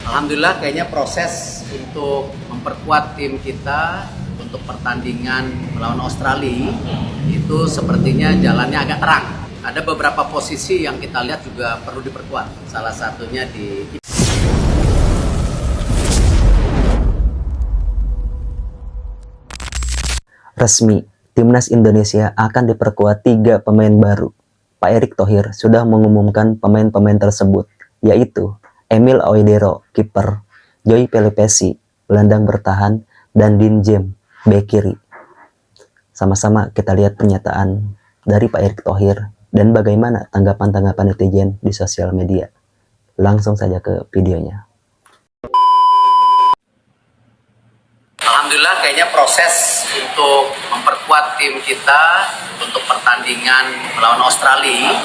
Alhamdulillah kayaknya proses untuk memperkuat tim kita untuk pertandingan melawan Australia itu sepertinya jalannya agak terang. Ada beberapa posisi yang kita lihat juga perlu diperkuat. Salah satunya di Resmi, Timnas Indonesia akan diperkuat 3 pemain baru. Pak Erick Thohir sudah mengumumkan pemain-pemain tersebut, yaitu Emil Oidero, kiper, Joy Pelupessy, gelandang bertahan, dan Dean James, bek kiri. Sama-sama kita lihat pernyataan dari Pak Erick Thohir dan bagaimana tanggapan-tanggapan netizen di sosial media. Langsung saja ke videonya. Alhamdulillah kayaknya proses untuk memperkuat tim kita untuk pertandingan melawan Australia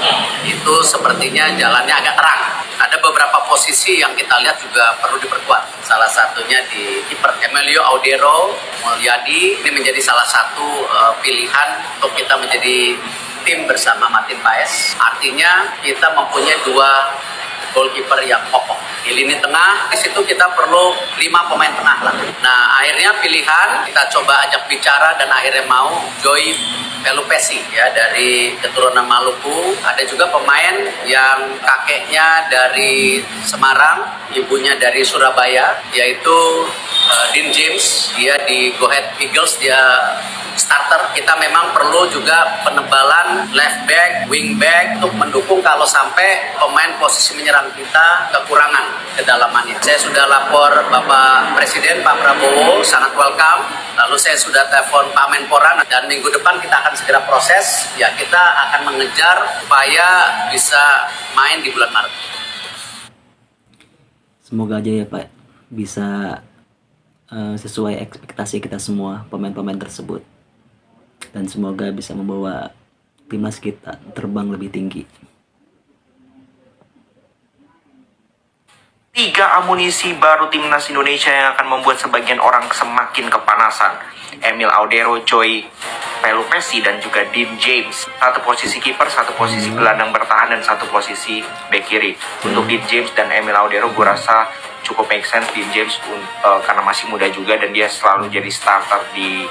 itu sepertinya jalannya agak terang. Ada beberapa posisi yang kita lihat juga perlu diperkuat. Salah satunya di kiper Emilio Audero Mulyadi, ini menjadi salah satu pilihan untuk kita menjadi tim bersama Martin Paes. Artinya kita mempunyai 2 goalkeeper yang kokoh. Di lini tengah, di situ kita perlu 5 pemain tengah lah. Nah, akhirnya pilihan kita coba ajak bicara dan akhirnya mau Joy Pelupessy ya dari keturunan Maluku. Ada juga pemain yang kakeknya dari Semarang, ibunya dari Surabaya, yaitu Dean James. Dia di Go Ahead Eagles, dia starter. Kita memang perlu juga penebalan left back, wing back untuk mendukung kalau sampai pemain posisi menyerang kita kekurangan kedalamannya. Saya sudah lapor Bapak Presiden Pak Prabowo, sangat welcome. Lalu saya sudah telepon Pak Menpora dan minggu depan kita akan segera proses. Ya, kita akan mengejar supaya bisa main di bulan Maret. Semoga aja ya Pak bisa sesuai ekspektasi kita semua pemain-pemain tersebut, dan semoga bisa membawa timnas kita terbang lebih tinggi. 3 amunisi baru timnas Indonesia yang akan membuat sebagian orang semakin kepanasan. Emil Audero, Joy Pelupessy, dan juga Dean James. 1 posisi kiper, 1 posisi gelandang bertahan, dan 1 posisi bek kiri. Untuk Dean James dan Emil Audero, gue rasa cukup make sense. Dean James karena masih muda juga dan dia selalu jadi starter di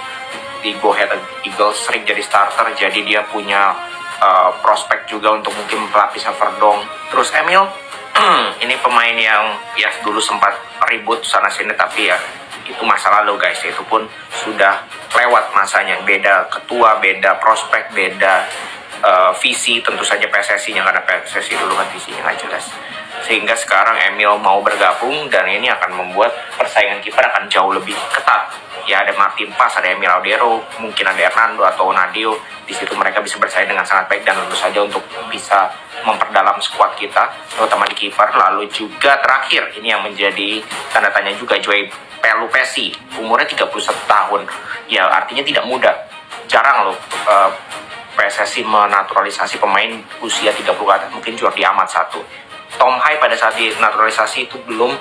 Go Ahead Eagles, sering jadi starter, jadi dia punya prospek juga untuk mungkin pelapisan Verdong. Terus Emil, ini pemain yang ya dulu sempat ribut sana sini, tapi ya itu masa lalu guys, itu pun sudah lewat masanya. Beda ketua, beda prospek, beda visi, tentu saja PSSI-nya, karena PSSI dulu kan visinya nggak jelas. Sehingga sekarang Emil mau bergabung dan ini akan membuat persaingan kiper akan jauh lebih ketat. Ya ada Martin Paes, ada Emil Audero, mungkin ada Hernando atau Nadio. Di situ mereka bisa bersaing dengan sangat baik dan tentu saja untuk bisa memperdalam skuad kita, terutama di kiper. Lalu juga terakhir, ini yang menjadi tanda tanya juga, Joy Pelupessy, umurnya 31 tahun. Ya artinya tidak muda. Jarang loh PSSI menaturalisasi pemain usia 30 ke atas, mungkin Jordi Amat 1. Tom Hai pada saat dinaturalisasi itu belum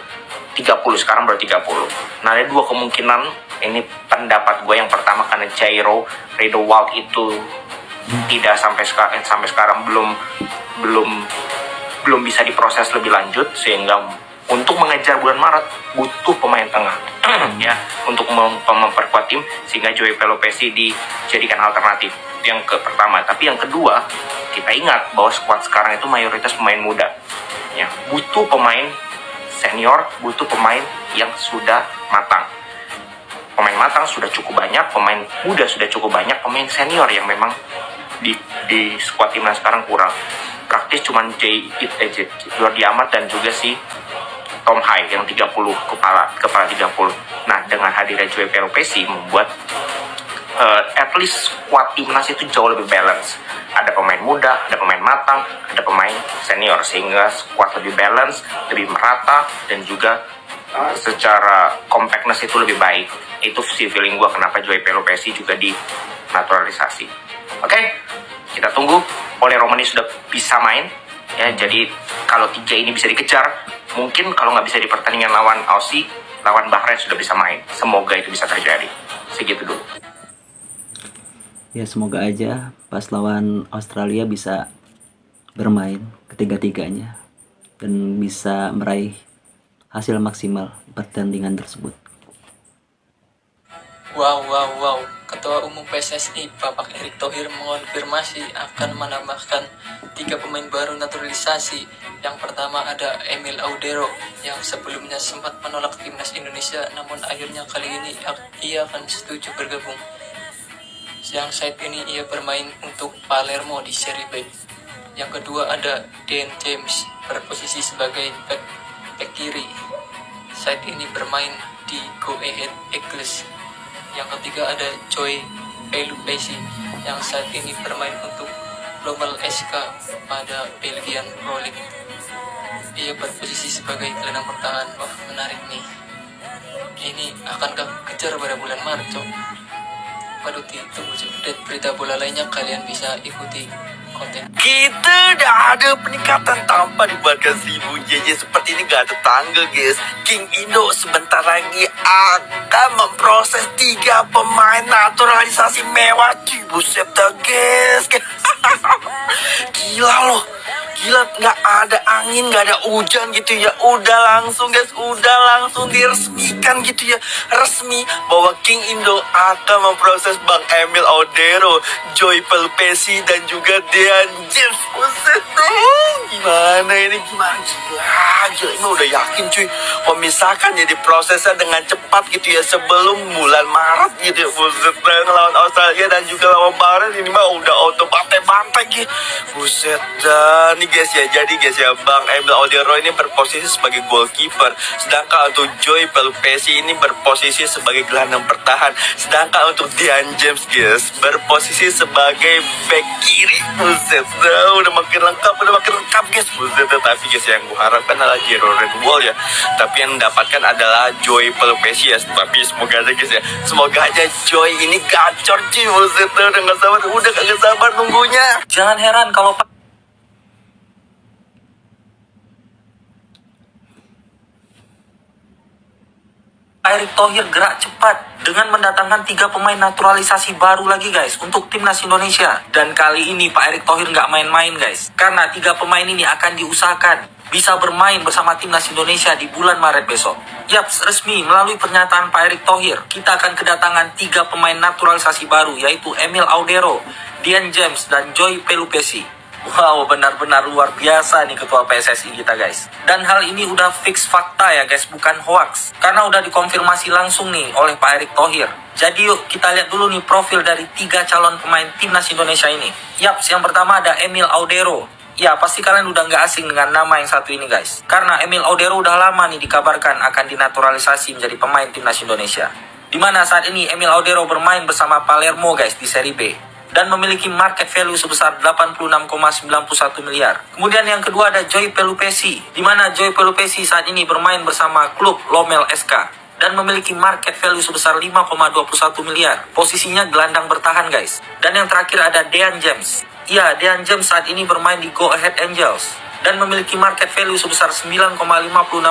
30, sekarang baru 30. Nah ada 2 kemungkinan, ini pendapat gue. Yang pertama karena Jairo Redowald itu tidak sampai sekarang belum bisa diproses lebih lanjut, sehingga untuk mengejar bulan Maret butuh pemain tengah ya untuk memperkuat tim, sehingga Joy Pelupessy dijadikan alternatif. Yang pertama, tapi yang kedua, kita ingat bahwa skuad sekarang itu mayoritas pemain muda. Ya, butuh pemain senior, butuh pemain yang sudah matang. Pemain matang sudah cukup banyak, pemain muda sudah cukup banyak, pemain senior yang memang di skuad timnas sekarang kurang. Praktis cuman Jordi Amat dan juga si Tom Hai yang 30 kepala 30. Nah, dengan hadirnya Joy Pelupessy membuat at least skuad timnas itu jauh lebih balance. Ada pemain muda, ada pemain matang, ada pemain senior, sehingga skuad lebih balance, lebih merata, dan juga secara compactness itu lebih baik. Itu sih feeling gue kenapa Joy Pelupessy juga dinaturalisasi. Oke, kita tunggu. Oleh Romani sudah bisa main ya, jadi kalau 3 ini bisa dikejar, mungkin kalau nggak bisa di pertandingan lawan Aussie, lawan Bahrain sudah bisa main. Semoga itu bisa terjadi. Segitu dulu. Ya semoga aja pas lawan Australia bisa bermain ketiga-tiganya dan bisa meraih hasil maksimal pertandingan tersebut. Wow. Ketua Umum PSSI Bapak Erick Thohir mengonfirmasi akan menambahkan 3 pemain baru naturalisasi. Yang pertama ada Emil Audero yang sebelumnya sempat menolak timnas Indonesia, namun akhirnya kali ini ia akan setuju bergabung. Yang saat ini ia bermain untuk Palermo di Serie B. Yang kedua ada Dan James berposisi sebagai back kiri. Saat ini bermain di Go Ahead Eagles. Yang ketiga ada Joy Pelupesi yang saat ini bermain untuk Lommel SK pada Belgian Pro League. Ia berposisi sebagai gelandang bertahan. Wah, menarik nih. Ini akankah kejar pada bulan Maret, Cok? Waduh, tunggu update berita bola lainnya, kalian bisa ikuti konten. Kita dah ada peningkatan tanpa dibuatkan sibuk JJ seperti ini gak ada tangga guys. King Indo sebentar lagi akan memproses 3 pemain naturalisasi mewah. Buset dah guys. Gila loh. Gila, nggak ada angin, nggak ada hujan gitu ya. Udah langsung guys, udah langsung diresmikan gitu ya. Resmi bahwa King Indo akan memproses Bang Emil Audero, Joy Pelupesi dan juga Dean James. Buset dong, gimana ini, gimana? Gila, ini udah yakin cuy. Kalau misalkan ya diprosesnya dengan cepat gitu ya, sebelum bulan Maret gitu ya. Buset dah, lawan Australia dan juga lawan Bahrain ini mah udah auto bantai-bantai gitu. Buset dah, nih guys ya. Jadi guys ya, Bang Emil Audero ini berposisi sebagai goalkeeper, sedangkan untuk Joy Pelupesi ini berposisi sebagai gelandang bertahan, sedangkan untuk Dean James guys berposisi sebagai back kiri. Buset dah, udah makin lengkap guys. Buset dah, tapi guys yang gue harapkan adalah Jero Red Wall ya, tapi yang mendapatkan adalah Joy Pelupesi ya. Tapi semoga aja guys ya, semoga aja Joy ini gacor cuy. Buset dah, udah kagak sabar nunggunya. Jangan heran kalau Erick Thohir gerak cepat dengan mendatangkan 3 pemain naturalisasi baru lagi guys untuk timnas Indonesia. Dan kali ini Pak Erick Thohir nggak main-main guys, karena 3 pemain ini akan diusahakan bisa bermain bersama timnas Indonesia di bulan Maret besok. Yaps, resmi melalui pernyataan Pak Erick Thohir, kita akan kedatangan 3 pemain naturalisasi baru, yaitu Emil Audero, Dean James, dan Joy Pelupesi. Wow, benar-benar luar biasa nih ketua PSSI kita guys. Dan hal ini udah fix fakta ya guys, bukan hoax. Karena udah dikonfirmasi langsung nih oleh Pak Erick Thohir. Jadi yuk kita lihat dulu nih profil dari 3 calon pemain timnas Indonesia ini. Yaps, yang pertama ada Emil Audero. Ya, pasti kalian udah nggak asing dengan nama yang satu ini guys. Karena Emil Audero udah lama nih dikabarkan akan dinaturalisasi menjadi pemain timnas Indonesia. Dimana saat ini Emil Audero bermain bersama Palermo guys di Serie B. Dan memiliki market value sebesar 86,91 miliar. Kemudian yang kedua ada Joy Pelupesi, di mana Joy Pelupesi saat ini bermain bersama klub Lommel SK dan memiliki market value sebesar 5,21 miliar. Posisinya gelandang bertahan guys. Dan yang terakhir ada Dean James. Ya, Dean James saat ini bermain di Go Ahead Angels dan memiliki market value sebesar 9,56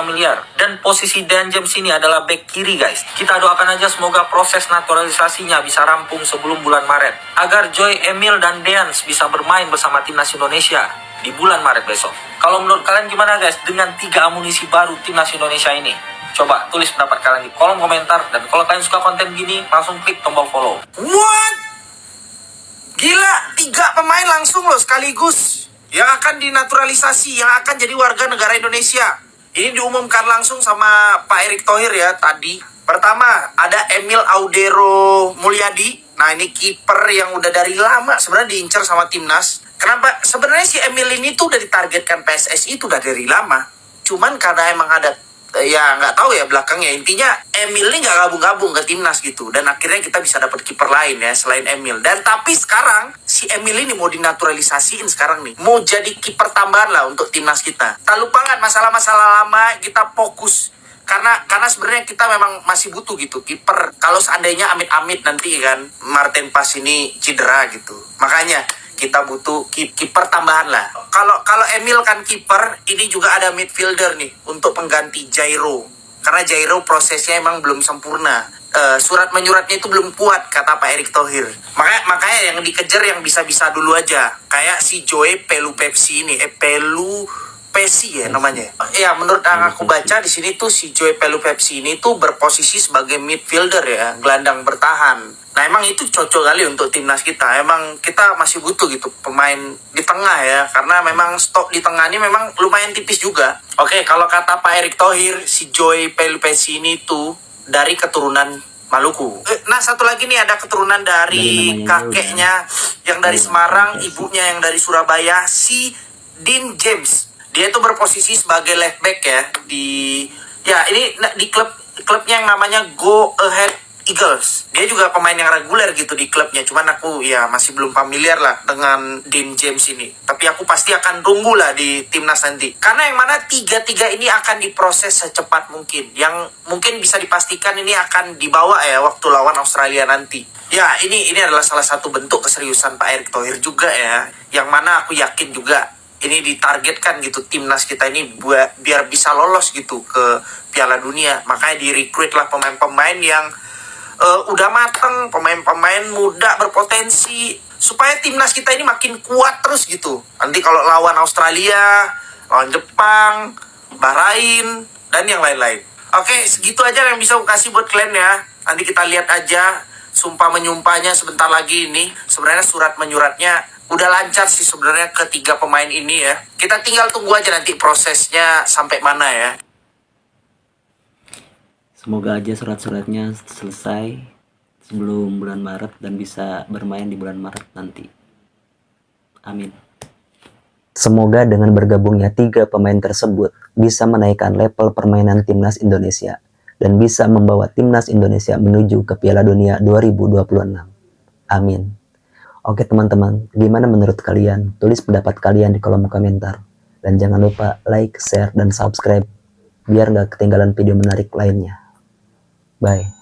miliar. Dan posisi Dean James ini adalah back kiri guys. Kita doakan aja semoga proses naturalisasinya bisa rampung sebelum bulan Maret, agar Joy, Emil, dan Dean bisa bermain bersama timnas Indonesia di bulan Maret besok. Kalau menurut kalian gimana guys dengan 3 amunisi baru timnas Indonesia ini? Coba tulis pendapat kalian di kolom komentar. Dan kalau kalian suka konten gini, langsung klik tombol follow. What? Gila, 3 pemain langsung loh sekaligus yang akan dinaturalisasi, yang akan jadi warga negara Indonesia. Ini diumumkan langsung sama Pak Erick Thohir ya tadi. Pertama, ada Emil Audero Mulyadi. Nah, ini kiper yang udah dari lama sebenarnya diincar sama timnas. Kenapa? Sebenarnya si Emil ini tuh udah ditargetkan PSSI itu udah dari lama. Cuman karena emang ada ya nggak tahu ya belakangnya, intinya Emil ini nggak gabung-gabung ke timnas gitu, dan akhirnya kita bisa dapat kiper lain ya selain Emil. Dan tapi sekarang si Emil ini mau dinaturalisasiin sekarang nih, mau jadi kiper tambahan lah untuk timnas kita. Tak lupakan masalah-masalah lama, kita fokus karena sebenarnya kita memang masih butuh gitu kiper. Kalau seandainya amit-amit nanti kan Martin Pas ini cedera gitu, makanya kita butuh kiper tambahan lah. Kalau Emil kan kiper, ini juga ada midfielder nih untuk pengganti Jairo. Karena Jairo prosesnya emang belum sempurna. Surat menyuratnya itu belum kuat kata Pak Erick Thohir. Makanya yang dikejar yang bisa-bisa dulu aja. Kayak si Joy Pelupesi ini, Pesi ya namanya. Ya menurut yang aku baca di sini tuh si Joy Pelupessy ini tuh berposisi sebagai midfielder ya, gelandang bertahan. Nah emang itu cocok kali untuk timnas kita. Emang kita masih butuh gitu pemain di tengah ya, karena memang stok di tengah ini memang lumayan tipis juga. Oke, kalau kata Pak Erick Thohir, si Joy Pelupessy ini tuh dari keturunan Maluku. Nah satu lagi nih ada keturunan dari kakeknya yang dari Semarang, ibunya yang dari Surabaya, si Dean James. Dia itu berposisi sebagai left back ya di klubnya yang namanya Go Ahead Eagles. Dia juga pemain yang reguler gitu di klubnya. Cuman aku ya masih belum familiar lah dengan Dean James ini. Tapi aku pasti akan tunggu lah di timnas nanti. Karena yang mana tiga ini akan diproses secepat mungkin. Yang mungkin bisa dipastikan ini akan dibawa ya waktu lawan Australia nanti. Ya ini adalah salah satu bentuk keseriusan Pak Erick Thohir juga ya. Yang mana aku yakin juga ini ditargetkan gitu timnas kita ini biar bisa lolos gitu ke Piala Dunia. Makanya direkrut lah pemain-pemain yang udah mateng, pemain-pemain muda berpotensi supaya timnas kita ini makin kuat terus gitu. Nanti kalau lawan Australia, lawan Jepang, Bahrain, dan yang lain-lain. Oke, segitu aja yang bisa aku kasih buat kalian ya. Nanti kita lihat aja sumpah menyumpahnya sebentar lagi ini. Sebenarnya surat menyuratnya udah lancar sih sebenarnya ketiga pemain ini ya. Kita tinggal tunggu aja nanti prosesnya sampai mana ya. Semoga aja surat-suratnya selesai sebelum bulan Maret dan bisa bermain di bulan Maret nanti. Amin. Semoga dengan bergabungnya 3 pemain tersebut bisa menaikkan level permainan timnas Indonesia dan bisa membawa timnas Indonesia menuju ke Piala Dunia 2026. Amin. Oke teman-teman, gimana menurut kalian? Tulis pendapat kalian di kolom komentar. Dan jangan lupa like, share, dan subscribe biar gak ketinggalan video menarik lainnya. Bye.